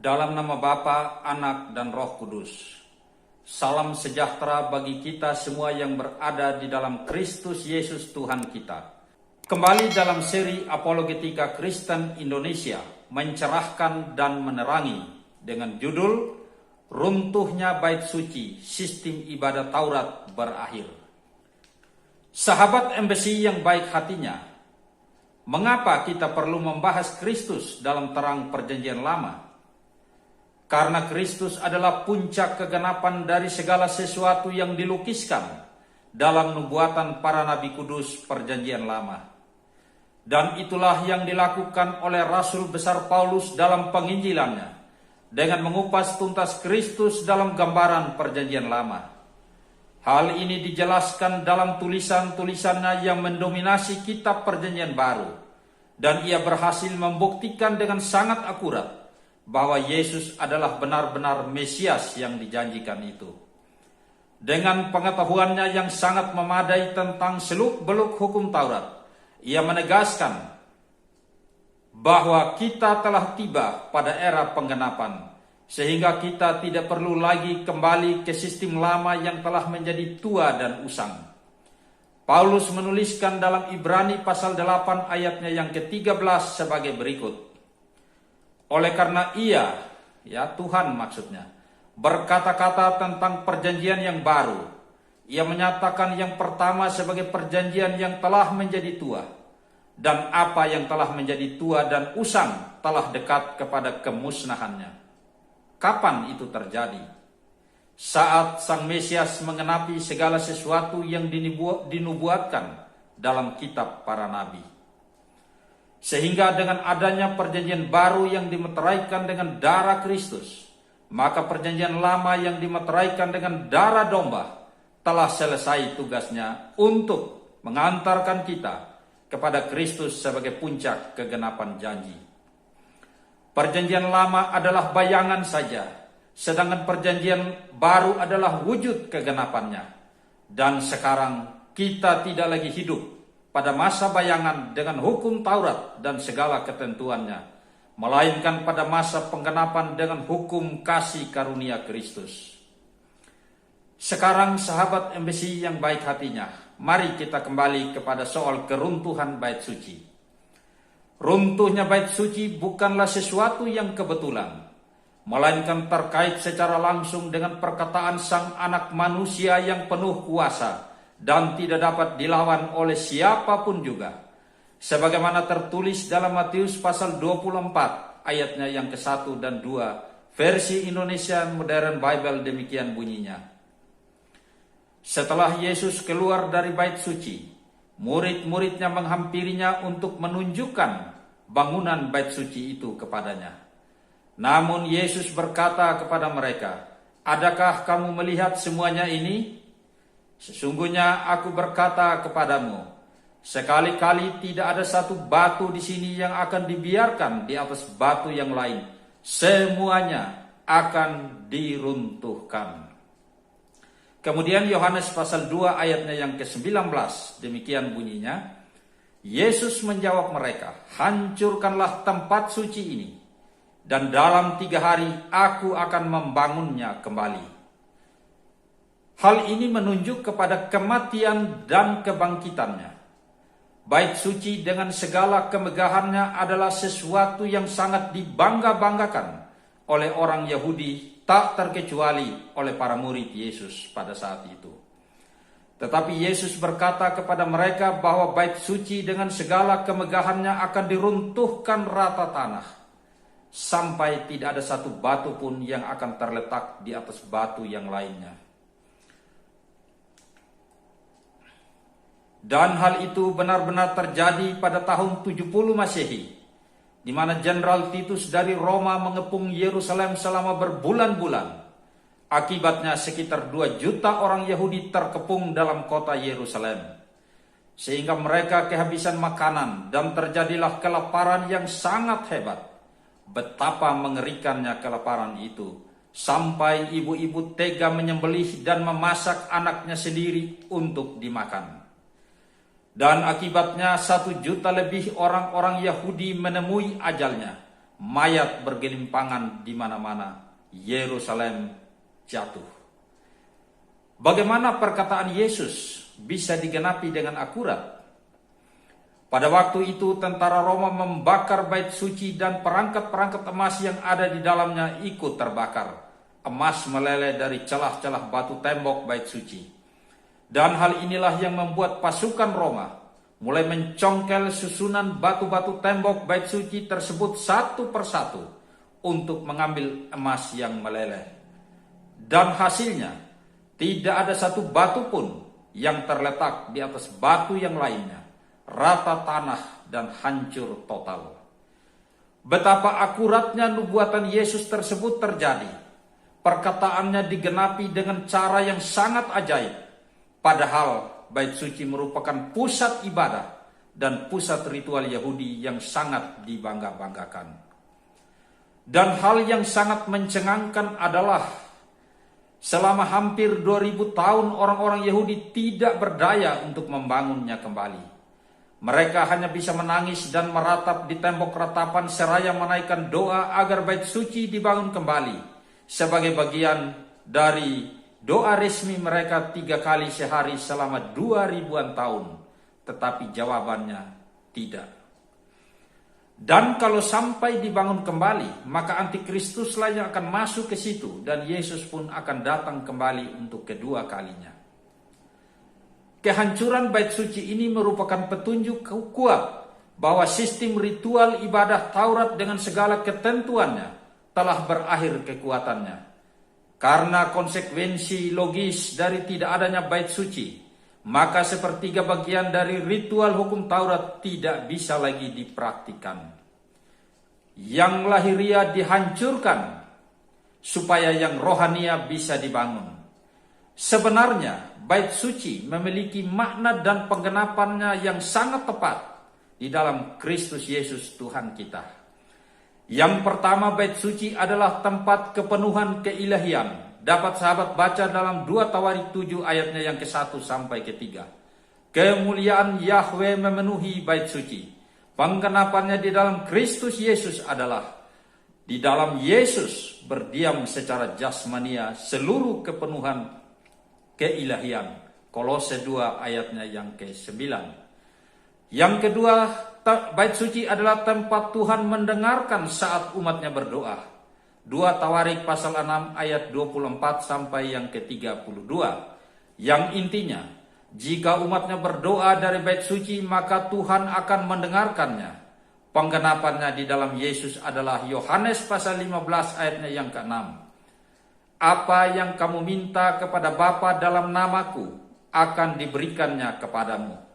Dalam nama Bapa, Anak, dan Roh Kudus. Salam sejahtera bagi kita semua yang berada di dalam Kristus Yesus Tuhan kita. Kembali dalam seri Apologetika Kristen Indonesia, mencerahkan dan menerangi, dengan judul Runtuhnya Bait Suci, Sistem Ibadah Taurat Berakhir. Sahabat Embassy yang baik hatinya, mengapa kita perlu membahas Kristus dalam terang Perjanjian Lama? Karena Kristus adalah puncak kegenapan dari segala sesuatu yang dilukiskan dalam nubuatan para nabi kudus Perjanjian Lama. Dan itulah yang dilakukan oleh Rasul besar Paulus dalam penginjilannya, dengan mengupas tuntas Kristus dalam gambaran Perjanjian Lama. Hal ini dijelaskan dalam tulisan-tulisannya yang mendominasi kitab Perjanjian Baru, dan ia berhasil membuktikan dengan sangat akurat bahwa Yesus adalah benar-benar Mesias yang dijanjikan itu. Dengan pengetahuannya yang sangat memadai tentang seluk-beluk hukum Taurat, ia menegaskan bahwa kita telah tiba pada era penggenapan, sehingga kita tidak perlu lagi kembali ke sistem lama yang telah menjadi tua dan usang. Paulus menuliskan dalam Ibrani pasal 8 ayatnya yang ke-13 sebagai berikut. Oleh karena ia, Tuhan maksudnya, berkata-kata tentang perjanjian yang baru, ia menyatakan yang pertama sebagai perjanjian yang telah menjadi tua, dan apa yang telah menjadi tua dan usang telah dekat kepada kemusnahannya. Kapan itu terjadi? Saat Sang Mesias mengenapi segala sesuatu yang dinubuatkan dalam kitab para nabi. Sehingga dengan adanya perjanjian baru yang dimeteraikan dengan darah Kristus, maka perjanjian lama yang dimeteraikan dengan darah domba telah selesai tugasnya untuk mengantarkan kita kepada Kristus sebagai puncak kegenapan janji. Perjanjian lama adalah bayangan saja, sedangkan perjanjian baru adalah wujud kegenapannya. Dan sekarang kita tidak lagi hidup pada masa bayangan dengan hukum Taurat dan segala ketentuannya, melainkan pada masa penggenapan dengan hukum kasih karunia Kristus. Sekarang sahabat Embassy yang baik hatinya, mari kita kembali kepada soal keruntuhan bait suci. Runtuhnya bait suci bukanlah sesuatu yang kebetulan, melainkan terkait secara langsung dengan perkataan Sang Anak Manusia yang penuh kuasa dan tidak dapat dilawan oleh siapapun juga. Sebagaimana tertulis dalam Matius pasal 24 ayatnya yang ke-1 dan 2, versi Indonesia Modern Bible demikian bunyinya. Setelah Yesus keluar dari bait suci, murid-muridnya menghampirinya untuk menunjukkan bangunan bait suci itu kepadanya. Namun Yesus berkata kepada mereka, "Adakah kamu melihat semuanya ini? Sesungguhnya aku berkata kepadamu, sekali-kali tidak ada satu batu di sini yang akan dibiarkan di atas batu yang lain. Semuanya akan diruntuhkan." Kemudian Yohanes pasal 2 ayatnya yang ke-19, demikian bunyinya. Yesus menjawab mereka, "Hancurkanlah tempat suci ini, dan dalam 3 hari aku akan membangunnya kembali." Hal ini menunjuk kepada kematian dan kebangkitannya. Bait suci dengan segala kemegahannya adalah sesuatu yang sangat dibangga-banggakan oleh orang Yahudi, tak terkecuali oleh para murid Yesus pada saat itu. Tetapi Yesus berkata kepada mereka bahwa bait suci dengan segala kemegahannya akan diruntuhkan rata tanah, sampai tidak ada satu batu pun yang akan terletak di atas batu yang lainnya. Dan hal itu benar-benar terjadi pada tahun 70 Masehi, di mana Jenderal Titus dari Roma mengepung Yerusalem selama berbulan-bulan. Akibatnya sekitar 2 juta orang Yahudi terkepung dalam kota Yerusalem, sehingga mereka kehabisan makanan dan terjadilah kelaparan yang sangat hebat. Betapa mengerikannya kelaparan itu, sampai ibu-ibu tega menyembelih dan memasak anaknya sendiri untuk dimakan. Dan akibatnya 1 juta lebih orang-orang Yahudi menemui ajalnya, mayat bergelimpangan di mana-mana, Yerusalem jatuh. Bagaimana perkataan Yesus bisa digenapi dengan akurat? Pada waktu itu tentara Roma membakar bait suci dan perangkat-perangkat emas yang ada di dalamnya ikut terbakar. Emas meleleh dari celah-celah batu tembok bait suci. Dan hal inilah yang membuat pasukan Roma mulai mencongkel susunan batu-batu tembok bait suci tersebut satu persatu untuk mengambil emas yang meleleh. Dan hasilnya tidak ada satu batu pun yang terletak di atas batu yang lainnya. Rata tanah dan hancur total. Betapa akuratnya nubuatan Yesus tersebut terjadi. Perkataannya digenapi dengan cara yang sangat ajaib. Padahal bait suci merupakan pusat ibadah dan pusat ritual Yahudi yang sangat dibangga-banggakan. Dan hal yang sangat mencengangkan adalah selama hampir 2000 tahun orang-orang Yahudi tidak berdaya untuk membangunnya kembali. Mereka hanya bisa menangis dan meratap di tembok ratapan seraya menaikkan doa agar bait suci dibangun kembali sebagai bagian dari doa resmi mereka 3 kali sehari selama 2000-an tahun. Tetapi jawabannya tidak. Dan kalau sampai dibangun kembali, maka antikristuslah yang akan masuk ke situ dan Yesus pun akan datang kembali untuk kedua kalinya. Kehancuran bait suci ini merupakan petunjuk kuat bahwa sistem ritual ibadah Taurat dengan segala ketentuannya telah berakhir kekuatannya. Karena konsekuensi logis dari tidak adanya bait suci, maka sepertiga bagian dari ritual hukum Taurat tidak bisa lagi dipraktikkan. Yang lahiriah dihancurkan supaya yang rohania bisa dibangun. Sebenarnya bait suci memiliki makna dan penggenapannya yang sangat tepat di dalam Kristus Yesus Tuhan kita. Yang pertama, bait suci adalah tempat kepenuhan keilahian. Dapat sahabat baca dalam 2 Tawarik 7 ayatnya yang ke-1 sampai ke-3. Kemuliaan Yahweh memenuhi bait suci. Penggenapannya di dalam Kristus Yesus adalah di dalam Yesus berdiam secara jasmania seluruh kepenuhan keilahian. Kolose 2 ayatnya yang ke-9. Yang kedua, bait suci adalah tempat Tuhan mendengarkan saat umatnya berdoa. 2 Tawarik pasal 6 ayat 24 sampai yang ke-32. Yang intinya, jika umatnya berdoa dari bait suci, maka Tuhan akan mendengarkannya. Penggenapannya di dalam Yesus adalah Yohanes pasal 15 ayatnya yang ke-6. Apa yang kamu minta kepada Bapa dalam namaku akan diberikannya kepadamu.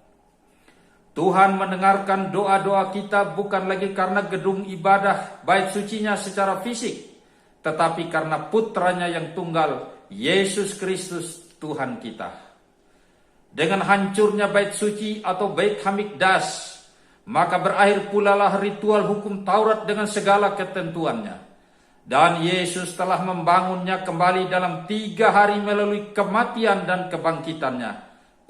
Tuhan mendengarkan doa-doa kita bukan lagi karena gedung ibadah bait sucinya secara fisik, tetapi karena putranya yang tunggal, Yesus Kristus Tuhan kita. Dengan hancurnya bait suci atau bait Hamikdash, maka berakhir pula lah ritual hukum Taurat dengan segala ketentuannya. Dan Yesus telah membangunnya kembali dalam 3 hari melalui kematian dan kebangkitannya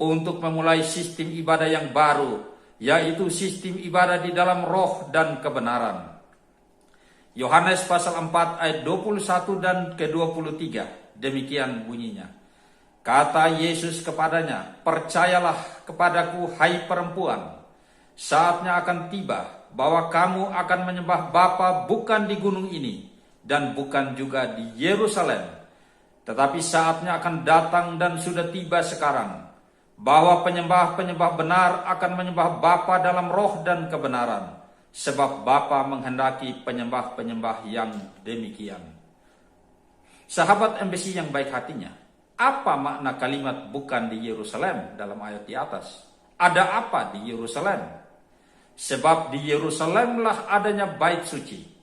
untuk memulai sistem ibadah yang baru, yaitu sistem ibadah di dalam roh dan kebenaran. Yohanes pasal 4 ayat 21 dan ke-23, demikian bunyinya. Kata Yesus kepadanya, percayalah kepadaku hai perempuan, saatnya akan tiba bahwa kamu akan menyembah Bapa bukan di gunung ini, dan bukan juga di Yerusalem. Tetapi saatnya akan datang dan sudah tiba sekarang, bahwa penyembah-penyembah benar akan menyembah Bapa dalam roh dan kebenaran, sebab Bapa menghendaki penyembah-penyembah yang demikian. Sahabat MBC yang baik hatinya, apa makna kalimat bukan di Yerusalem dalam ayat di atas? Ada apa di Yerusalem? Sebab di Yerusalemlah adanya bait suci.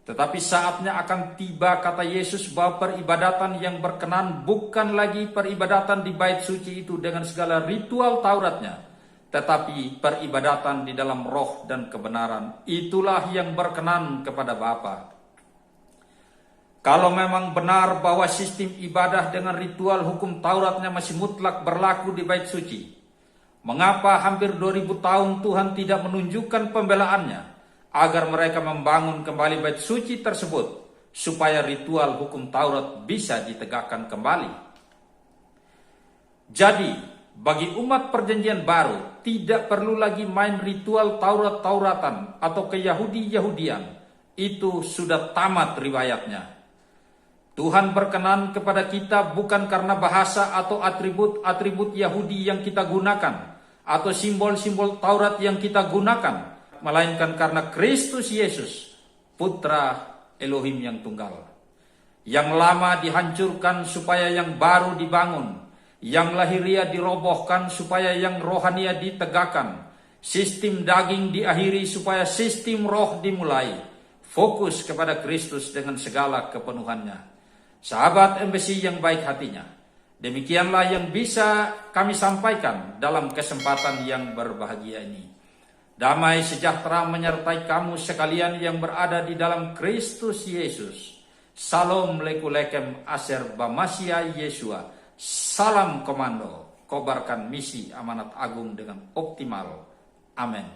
Tetapi saatnya akan tiba, kata Yesus, bahwa peribadatan yang berkenan bukan lagi peribadatan di bait suci itu dengan segala ritual Tauratnya, tetapi peribadatan di dalam roh dan kebenaran. Itulah yang berkenan kepada Bapa. Kalau memang benar bahwa sistem ibadah dengan ritual hukum Tauratnya masih mutlak berlaku di bait suci, mengapa hampir 2000 tahun Tuhan tidak menunjukkan pembelaannya agar mereka membangun kembali bait suci tersebut, supaya ritual hukum Taurat bisa ditegakkan kembali. Jadi, bagi umat perjanjian baru, tidak perlu lagi main ritual Taurat-Tauratan atau ke-Yahudi-Yahudian. Itu sudah tamat riwayatnya. Tuhan berkenan kepada kita bukan karena bahasa atau atribut-atribut Yahudi yang kita gunakan, atau simbol-simbol Taurat yang kita gunakan, melainkan karena Kristus Yesus, Putra Elohim yang tunggal. Yang lama dihancurkan supaya yang baru dibangun, yang lahiria dirobohkan supaya yang rohania ditegakkan, sistem daging diakhiri supaya sistem roh dimulai. Fokus kepada Kristus dengan segala kepenuhannya. Sahabat Embassy yang baik hatinya, demikianlah yang bisa kami sampaikan dalam kesempatan yang berbahagia ini. Damai sejahtera menyertai kamu sekalian yang berada di dalam Kristus Yesus. Salam lekulekem aser bamasia Yesua. Salam komando, kobarkan misi amanat agung dengan optimal. Amin.